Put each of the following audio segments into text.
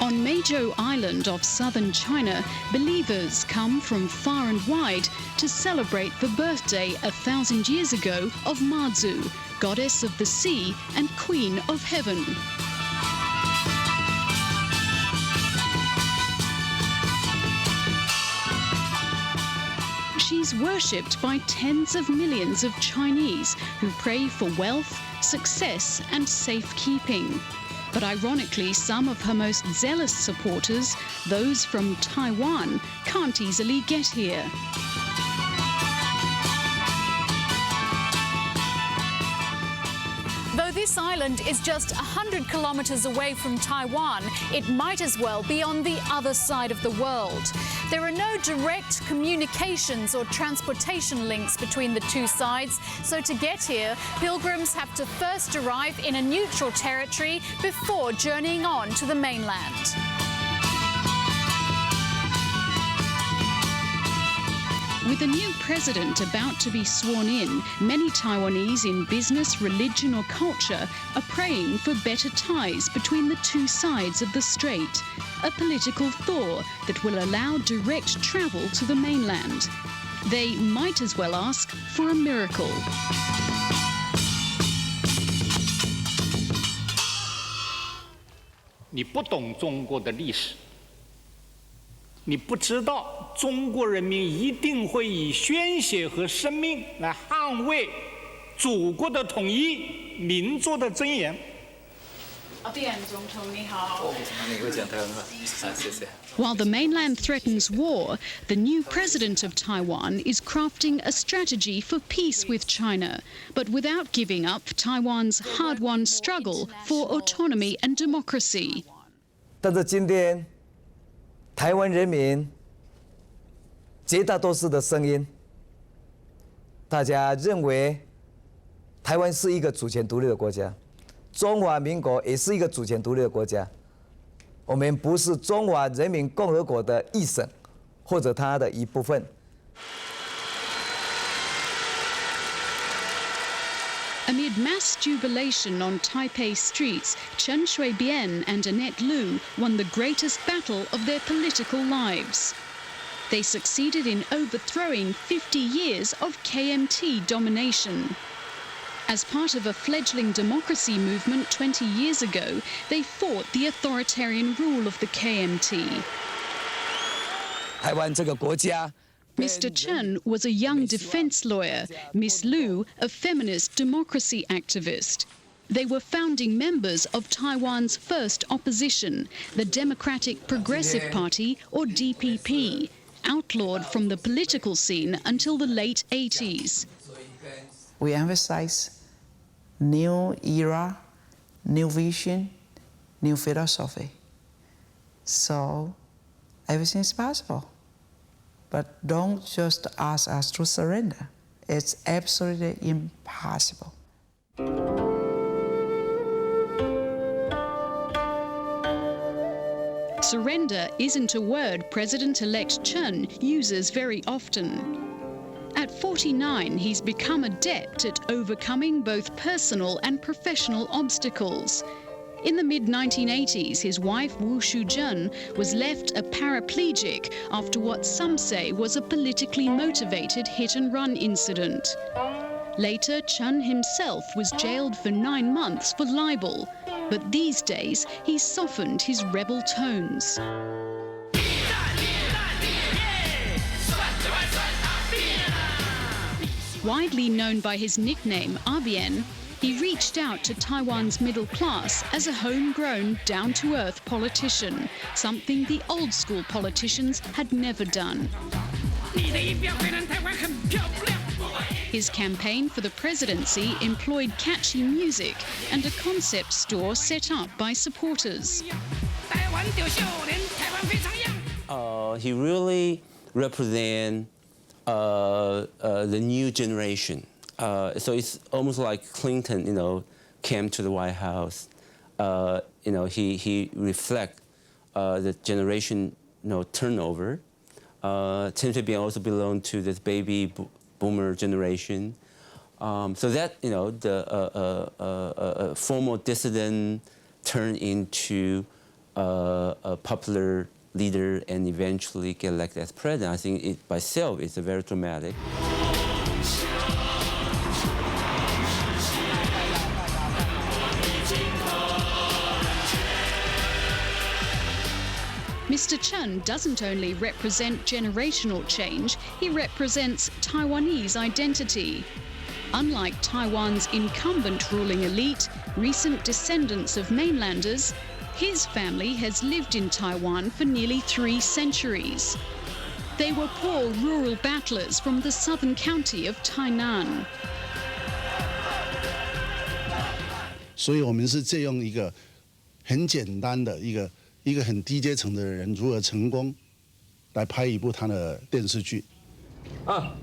On Meizhou Island off southern China, believers come from far and wide to celebrate the birthday 1,000 years ago of Mazu, goddess of the sea and queen of heaven. She's worshipped by tens of millions of Chinese who pray for wealth, success and safekeeping. But ironically, some of her most zealous supporters, those from Taiwan, can't easily get here. Though this island is just 100 kilometers away from Taiwan, it might as well be on the other side of the world. There are no direct communications or transportation links between the two sides, so to get here, pilgrims have to first arrive in a neutral territory before journeying on to the mainland. With a new president about to be sworn in, many Taiwanese in business, religion or culture are praying for better ties between the two sides of the strait, a political thaw that will allow direct travel to the mainland. They might as well ask for a miracle. 你不懂中国的历史，你不知道中国人民一定会以鲜血和生命来捍卫祖国的统一、民族的尊严。A-Bian 总统你好。你会讲台湾话？谢谢。 While the mainland threatens war, the new president of Taiwan is crafting a strategy for peace with China, but without giving up Taiwan's hard-won struggle for autonomy and democracy. 但是今天，台湾人民绝大多数的声音，大家认为台湾是一个主权独立的国家，中华民国也是一个主权独立的国家。 我们不是中华人民共和国的一省，或者它的一部分。Amid mass jubilation on Taipei streets, Chen Shui-bian and Annette Lu won the greatest battle of their political lives. They succeeded in overthrowing 50 years of KMT domination. As part of a fledgling democracy movement 20 years ago, they fought the authoritarian rule of the KMT. 台湾这个国家 Mr. Chen was a young defense lawyer, Miss Lu, a feminist democracy activist. They were founding members of Taiwan's first opposition, the Democratic Progressive Party, or DPP, outlawed from the political scene until the late 80s. We emphasize new era, new vision, new philosophy. So everything is possible. But don't just ask us to surrender. It's absolutely impossible. Surrender isn't a word President-elect Chen uses very often. At 49, he's become adept at overcoming both personal and professional obstacles. In the mid-1980s, his wife Wu Shuzhen was left a paraplegic after what some say was a politically motivated hit-and-run incident. Later, Chen himself was jailed for 9 months for libel, but these days he's softened his rebel tones. Widely known by his nickname A-Bian, he reached out to Taiwan's middle class as a homegrown, down-to-earth politician, something the old-school politicians had never done. His campaign for the presidency employed catchy music and a concept store set up by supporters. He really represents the new generation. So it's almost like Clinton, came to the White House. He reflects the generation, turnover. Chen Shui-bian also belonged to this baby boomer generation. So that, the formal dissident turned into a popular leader and eventually get elected as president. I think it by itself is a very dramatic. Mr. Chen doesn't only represent generational change, he represents Taiwanese identity. Unlike Taiwan's incumbent ruling elite, recent descendants of mainlanders, his family has lived in Taiwan for nearly 3 centuries. They were poor rural battlers from the southern county of Tainan. 所以我们是借用一个很简单的一个很低阶层的人如何成功，来拍一部他的电视剧。啊！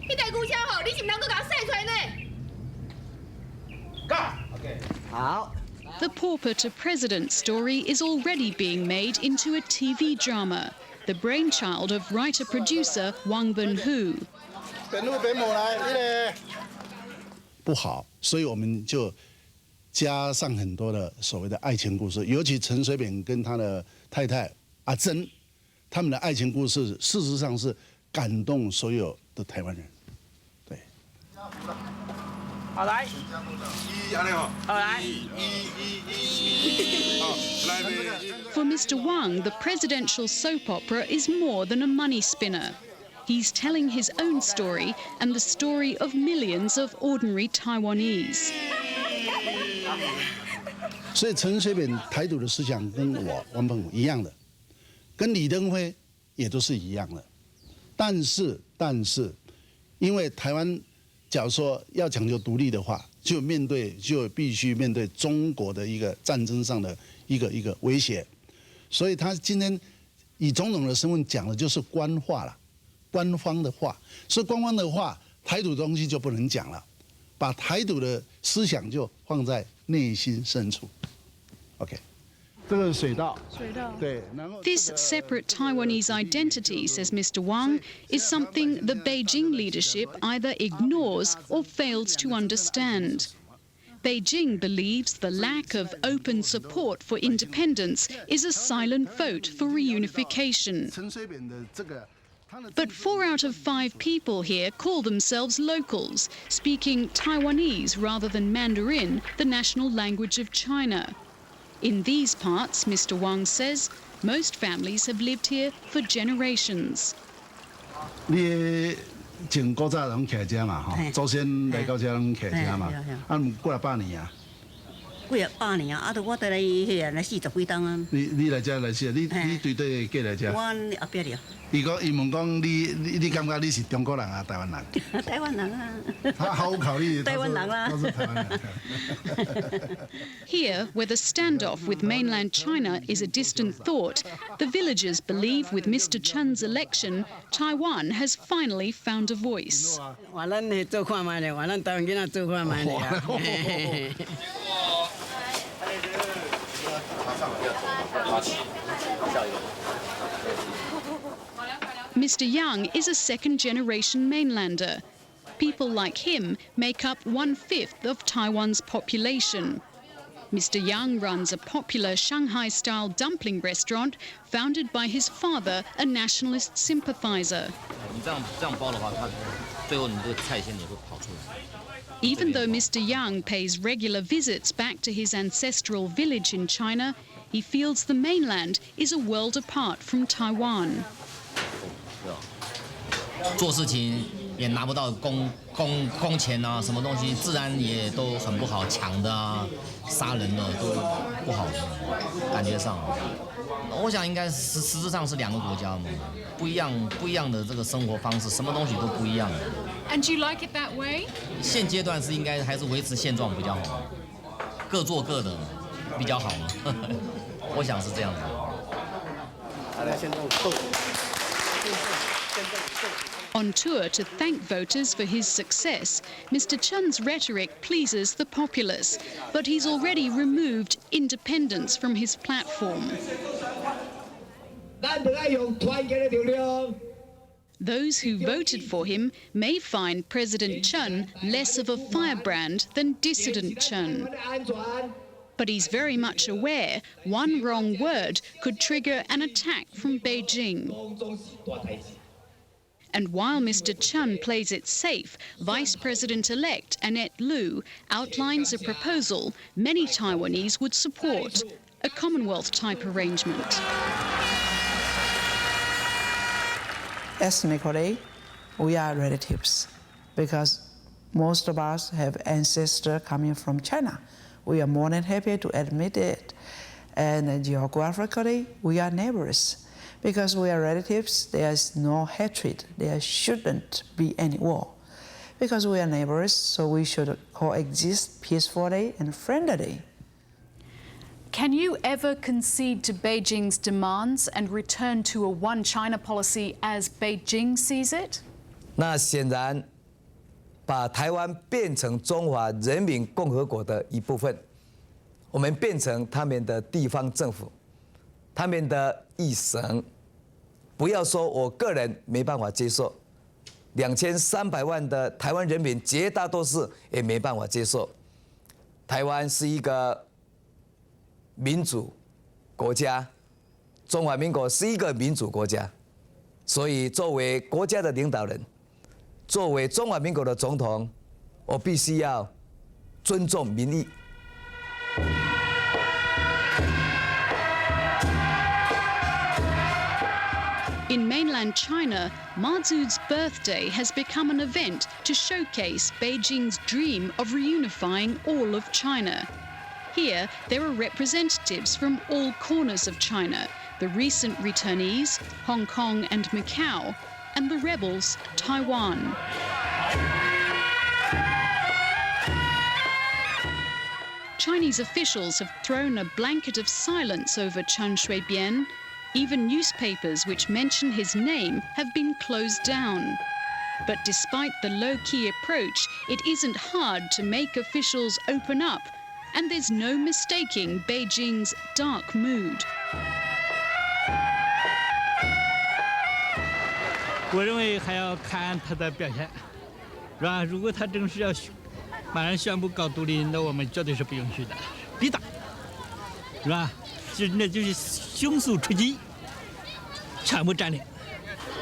迄台牛车吼，你是毋通搁甲我洗出来呢？干 ，OK， 好。 The pauper to president story is already being made into a TV drama, the brainchild of writer-producer Wang Wenhu. 本路本母来，你嘞。不好，所以我们就加上很多的所谓的爱情故事，尤其陈水扁跟他的太太阿珍，他们的爱情故事，事实上是感动所有的台湾人。对。好来。好来。 For Mr. Wang, the presidential soap opera is more than a money spinner. He's telling his own story and the story of millions of ordinary Taiwanese. 所以陈水扁台独的思想跟我王澎一样的，跟李登辉也都是一样的。但是，因为台湾假如说要讲究独立的话，就必须面对中国的一个战争上的一个威胁，所以他今天以总统的身份讲的就是官话了，官方的话，所以官方的话，台独的东西就不能讲了，把台独的思想就放在内心深处。OK， 这个是水稻，对，然后 This separate Taiwanese identity, says Mr. Wang, is something the Beijing leadership either ignores or fails to understand. Beijing believes the lack of open support for independence is a silent vote for reunification. 陈水扁的这个。 But 4 out of 5 people here call themselves locals, speaking Taiwanese rather than Mandarin, the national language of China. In these parts, Mr. Wang says, most families have lived here for generations. 你前古早拢徛遮嘛，吼，祖先来到遮拢徛遮嘛，啊，过来8年啊。 几啊8年啊，我倒来迄来40几冬啊。你来遮来40，你对对过来遮？我后壁了。伊问讲你感觉你是中国人啊，台湾人？台湾人啊。他毫无考虑。台湾人啊。都是台湾人。Here, where the standoff with mainland China is a distant thought, the villagers believe with Mr. Chen's election, Taiwan has finally found a voice. 话咱嚟做看卖咧，话咱台湾囡仔做看卖咧啊。 Mr. Yang is a second-generation mainlander. People like him make up 1/5 of Taiwan's population. Mr. Yang runs a popular Shanghai-style dumpling restaurant founded by his father, a nationalist sympathizer. Even though Mr. Yang pays regular visits back to his ancestral village in China, he feels the mainland is a world apart from Taiwan. 做事情也拿不到工钱啊，什么东西自然也都很不好，抢的啊、杀人的都不好，感觉上，我想应该实质上是2个国家嘛，不一样的这个生活方式，什么东西都不一样。And do you like it that way? 现阶段是应该还是维持现状比较好，各做各的比较好嘛，我想是这样子。 On tour to thank voters for his success, Mr. Chen's rhetoric pleases the populace, but he's already removed independence from his platform. Those who voted for him may find President Chen less of a firebrand than dissident Chen. But he's very much aware one wrong word could trigger an attack from Beijing. And while Mr. Chen plays it safe, Vice President-elect Annette Lu outlines a proposal many Taiwanese would support, a Commonwealth-type arrangement. Ethnically, we are relatives because most of us have ancestors coming from China. We are more than happy to admit it. And geographically, we are neighbors. Because we are relatives, there is no hatred. There shouldn't be any war. Because we are neighbors, so we should coexist peacefully and friendly. Can you ever concede to Beijing's demands and return to a one China policy as Beijing sees it? 那显然，把台湾变成中华人民共和国的一部分，我们变成他们的地方政府，他们的一省。不要说我个人没办法接受，2300万的台湾人民绝大多数也没办法接受。台湾是一个民主国家，中华民国是一个民主国家，所以作为国家的领导人，作为中华民国的总统，我必须要尊重民意。In mainland China, Ma Zhu's birthday has become an event to showcase Beijing's dream of reunifying all of China. Here, there are representatives from all corners of China, the recent returnees, Hong Kong and Macau, and the rebels, Taiwan. Chinese officials have thrown a blanket of silence over Chen Shui-bian. Even newspapers which mention his name have been closed down. But despite the low-key approach, it isn't hard to make officials open up, and there's no mistaking Beijing's dark mood. 我认为还要看他的表现，是吧？如果他正式要马上宣布搞独立，那我们绝对是不允许的，必打，是吧？那就是迅速出击，全部占领。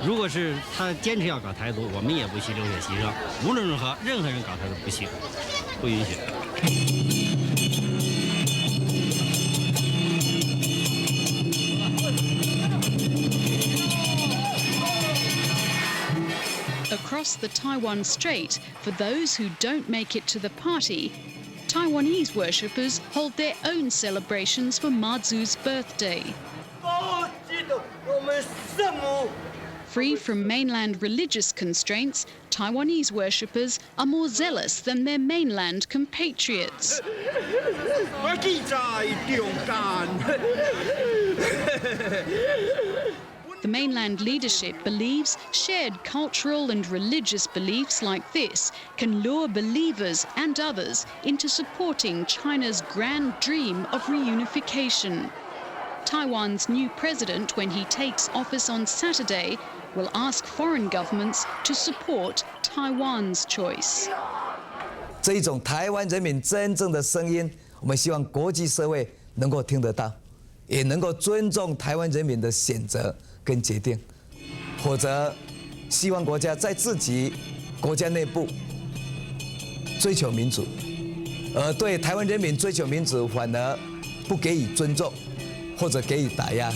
如果是他坚持要搞台独，我们也不惜流血牺牲。无论如何，任何人搞台独不行，不允许。Across the Taiwan Strait, for those who don't make it to the party, Taiwanese worshippers hold their own celebrations for Ma Zhu's birthday. Free from mainland religious constraints, Taiwanese worshippers are more zealous than their mainland compatriots. The mainland leadership believes shared cultural and religious beliefs like this can lure believers and others into supporting China's grand dream of reunification. Taiwan's new president, when he takes office on Saturday, will ask foreign governments to support Taiwan's choice. 这一种台湾人民真正的声音，我们希望国际社会能够听得到，也能够尊重台湾人民的选择跟决定，或者希望国家在自己国家内部追求民主，而对台湾人民追求民主反而不给予尊重，或者给予打压。